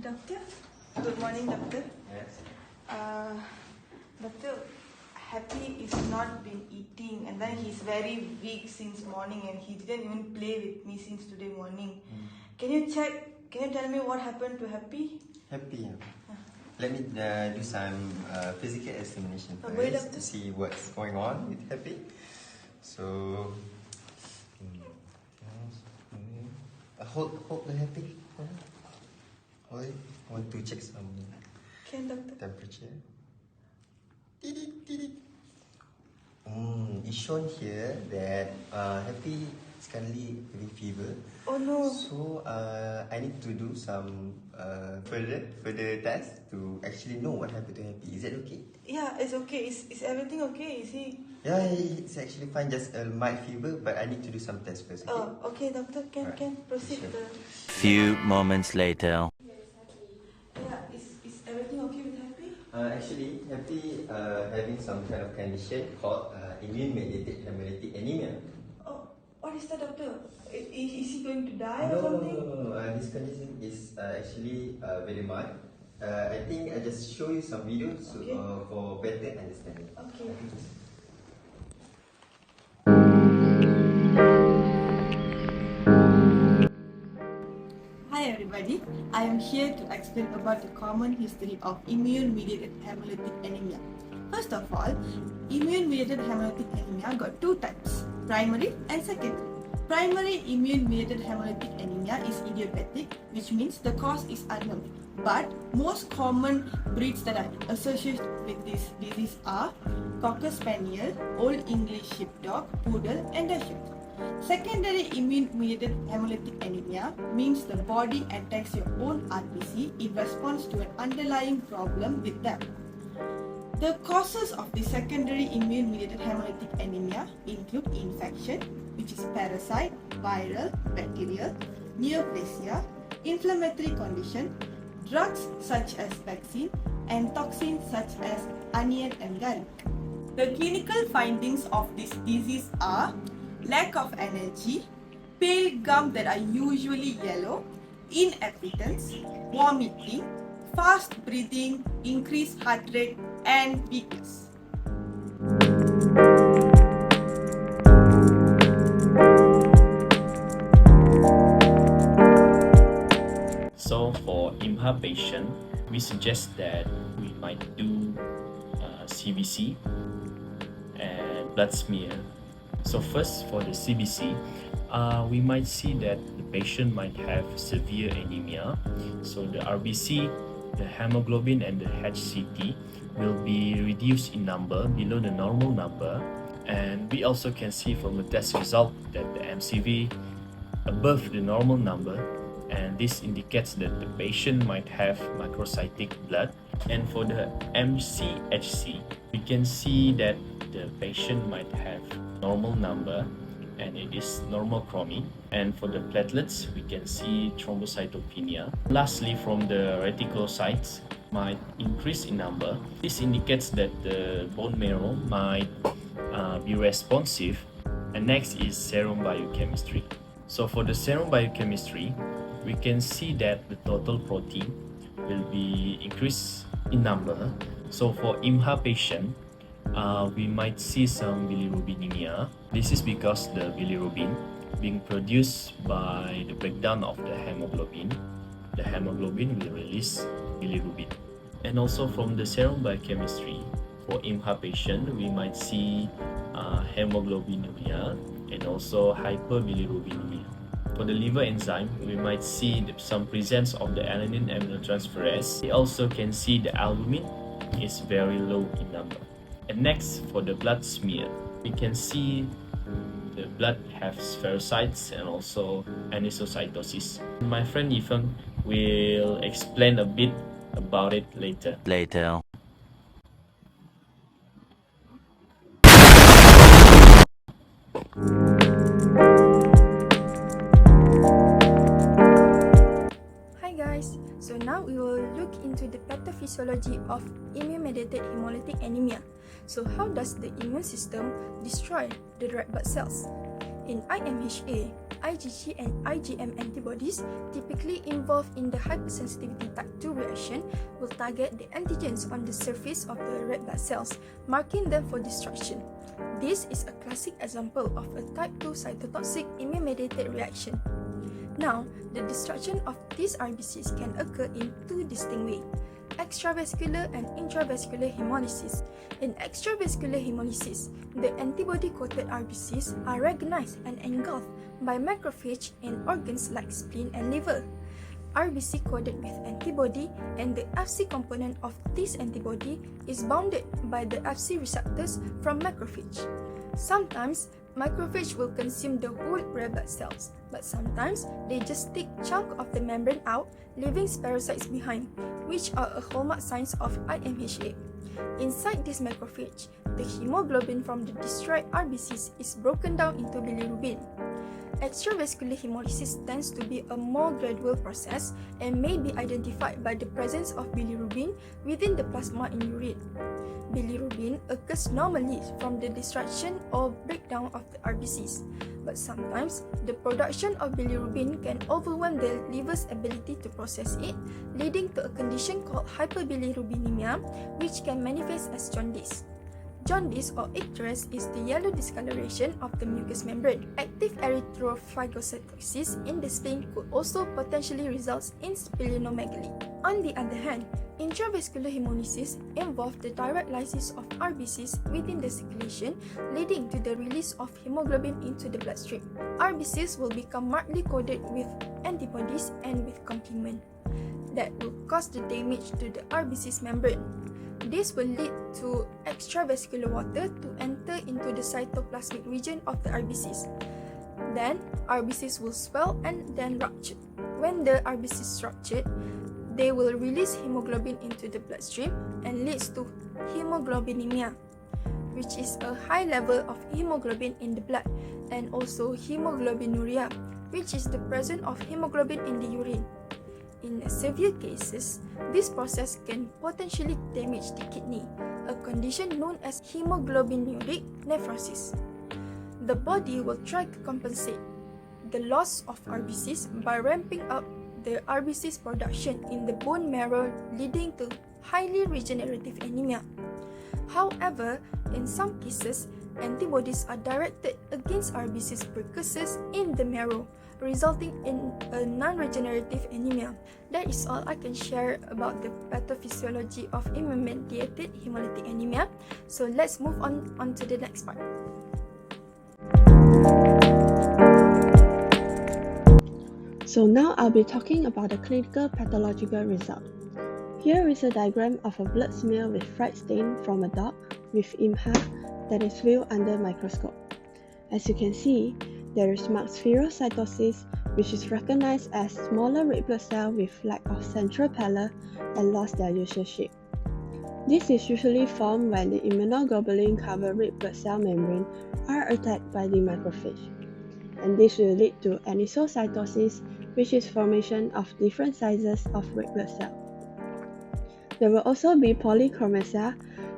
Doctor? Good morning, doctor. Yes. Doctor, Happy is not been eating and then he's very weak since morning and he didn't even play with me since today morning. Can you tell me what happened to Happy? Happy. Let me do some physical examination Wait, first doctor. to see what's going on with Happy. So, hold the Happy. Hold it. I want to check some Can doctor? temperature. It's shown here that Happy is currently having fever. Oh no. So I need to do some further tests to actually know what happened to Happy. Is that okay? Yeah, it's okay. Is everything okay? Is he? Yeah, it's actually fine. Just a mild fever, but I need to do some tests first. Okay? Oh, okay, doctor. Can proceed. Sure. Few moments later. Yeah, is everything okay with Happy? Actually, Happy having some kind of condition called immune-mediated hemolytic anemia. Oh, what is that, doctor? Is he going to die or No, something? this condition is actually very mild. I think I just show you some videos Okay. for better understanding. Okay. Hi everybody, I am here to explain about the common history of immune-mediated hemolytic anemia. First of all, immune-mediated hemolytic anemia got two types, primary and secondary. Primary immune-mediated hemolytic anemia is idiopathic, which means the cause is unknown. But most common breeds that are associated with this disease are Cocker Spaniel, Old English Sheepdog, Poodle and Dachshund. Secondary immune-mediated hemolytic anemia means the body attacks your own RBC in response to an underlying problem with them. The causes of the secondary immune-mediated hemolytic anemia include infection, which is parasite, viral, bacterial, neoplasia, inflammatory condition, drugs such as vaccine, and toxins such as onion and garlic. The clinical findings of this disease are lack of energy, pale gum that are usually yellow, inappetence, vomiting, fast breathing, increased heart rate, and weakness. So for Imha patient, we suggest that we might do CBC and blood smear. So first for the CBC, we might see that the patient might have severe anemia. So the RBC, the hemoglobin and the HCT will be reduced in number below the normal number. And we also can see from the test result that the MCV above the normal number, and this indicates that the patient might have microcytic blood. And for the MCHC, we can see that the patient might have normal number and it is normochromy. And for the platelets, we can see thrombocytopenia. Lastly, from the reticulocytes might increase in number. This indicates that the bone marrow might be responsive. And next is serum biochemistry. So for the serum biochemistry, we can see that the total protein will be increased in number. So for Imha patient, we might see some bilirubinemia. This is because the bilirubin being produced by the breakdown of the hemoglobin will release bilirubin. And also from the serum biochemistry, for Imha patient, we might see hemoglobinuria and also hyperbilirubinemia. For the liver enzyme, we might see some presence of the alanine aminotransferase. We also can see the albumin is very low in number. And next, for the blood smear, we can see the blood have spherocytes and also anisocytosis. My friend Ifang will explain a bit about it later. Hi guys, so now we will look into the pathophysiology of immune-mediated hemolytic anemia. So how does the immune system destroy the red blood cells? In IMHA, IgG and IgM antibodies typically involved in the hypersensitivity type 2 reaction will target the antigens on the surface of the red blood cells, marking them for destruction. This is a classic example of a type 2 cytotoxic immune-mediated reaction. Now, the destruction of these RBCs can occur in two distinct ways: extravascular and intravascular hemolysis. In extravascular hemolysis, the antibody-coated RBCs are recognized and engulfed by macrophage in organs like spleen and liver. RBC coded with antibody, and the Fc component of this antibody is bounded by the Fc receptors from macrophage. Sometimes, macrophage will consume the whole red blood cells, but sometimes they just take chunk of the membrane out, leaving spherocytes behind, which are a hallmark signs of IMHA. Inside this macrophage, the hemoglobin from the destroyed RBCs is broken down into bilirubin. Extravascular hemolysis tends to be a more gradual process and may be identified by the presence of bilirubin within the plasma in urine. Bilirubin occurs normally from the destruction or breakdown of the RBCs, but sometimes the production of bilirubin can overwhelm the liver's ability to process it, leading to a condition called hyperbilirubinemia, which can manifest as jaundice. Jaundice or icterus is the yellow discoloration of the mucous membrane. Active erythrophagocytosis in the spleen could also potentially result in splenomegaly. On the other hand, intravascular hemolysis involves the direct lysis of RBCs within the circulation, leading to the release of hemoglobin into the bloodstream. RBCs will become markedly coated with antibodies and with complement that will cause the damage to the RBC's membrane. This will lead to extravascular water to enter into the cytoplasmic region of the RBCs. Then, RBCs will swell and then rupture. When the RBCs rupture, they will release hemoglobin into the bloodstream and leads to hemoglobinemia, which is a high level of hemoglobin in the blood, and also hemoglobinuria, which is the presence of hemoglobin in the urine. In severe cases, this process can potentially damage the kidney, a condition known as hemoglobinuric nephrosis. The body will try to compensate the loss of RBCs by ramping up the RBCs production in the bone marrow, leading to highly regenerative anemia. However, in some cases, antibodies are directed against RBCs precursors in the marrow, resulting in a non-regenerative anemia. That is all I can share about the pathophysiology of immune-mediated hemolytic anemia. So let's move on to the next part. So now I'll be talking about the clinical pathological result. Here is a diagram of a blood smear with fried stain from a dog with Imha that is viewed under microscope. As you can see, there is marked spherocytosis, which is recognized as smaller red blood cells with lack of central pallor and lost their usual shape. This is usually formed when the immunoglobulin-covered red blood cell membrane are attacked by the macrophage, and this will lead to anisocytosis, which is formation of different sizes of red blood cells. There will also be polychromasia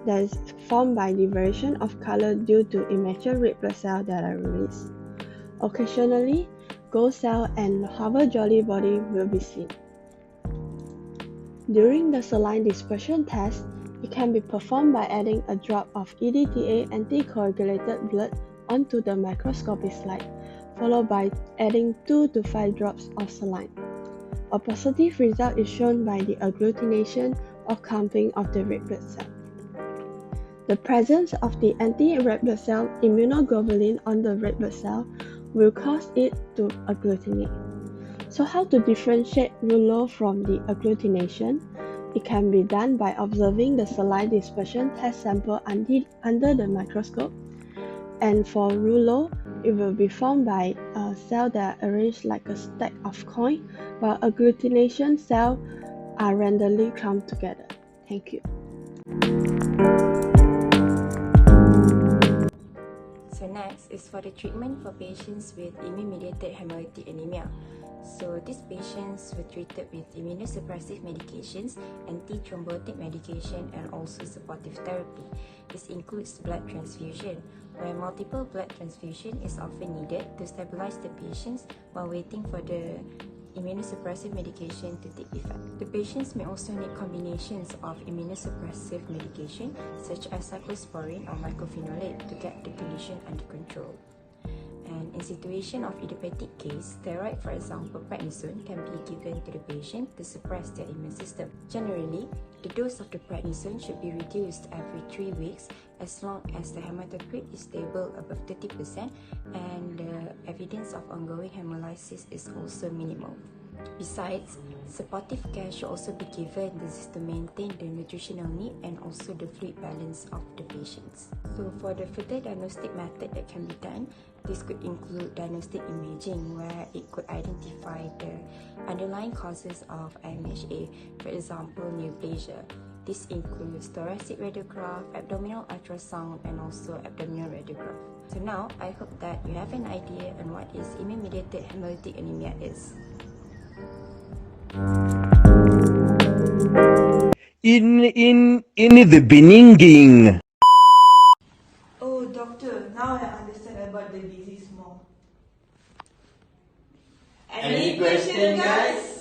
that is formed by the variation of color due to immature red blood cells that are released. Occasionally, gold cell and Haber-Jolly body will be seen. During the saline dispersion test, it can be performed by adding a drop of EDTA anticoagulated blood onto the microscopic slide, followed by adding 2 to 5 drops of saline. A positive result is shown by the agglutination or clumping of the red blood cell. The presence of the anti-red blood cell immunoglobulin on the red blood cell will cause it to agglutinate. So how to differentiate rouleau from the agglutination? It can be done by observing the saline dispersion test sample under the microscope. And for rouleau, it will be formed by a cell that are arranged like a stack of coins, while agglutination cells are randomly clumped together. Thank you. So next is for the treatment for patients with immune-mediated hemolytic anemia. So these patients were treated with immunosuppressive medications, anti-thrombotic medication, and also supportive therapy. This includes blood transfusion, where multiple blood transfusion is often needed to stabilize the patients while waiting for the immunosuppressive medication to take effect. The patients may also need combinations of immunosuppressive medication such as cyclosporine or mycophenolate to get the condition under control. And in situation of idiopathic case, steroid, for example prednisone, can be given to the patient to suppress their immune system. Generally, the dose of the prednisone should be reduced every 3 weeks as long as the hematocrit is stable above 30% and the evidence of ongoing hemolysis is also minimal. Besides, supportive care should also be given to maintain the nutritional need and also the fluid balance of the patients. So for the further diagnostic method that can be done, this could include diagnostic imaging where it could identify the underlying causes of IMHA, for example neoplasia. This includes thoracic radiograph, abdominal ultrasound, and also abdominal radiograph. So now, I hope that you have an idea on what is immune-mediated hemolytic anemia is. In the beginning. Oh, doctor, now I understand about the disease more. Any question, guys?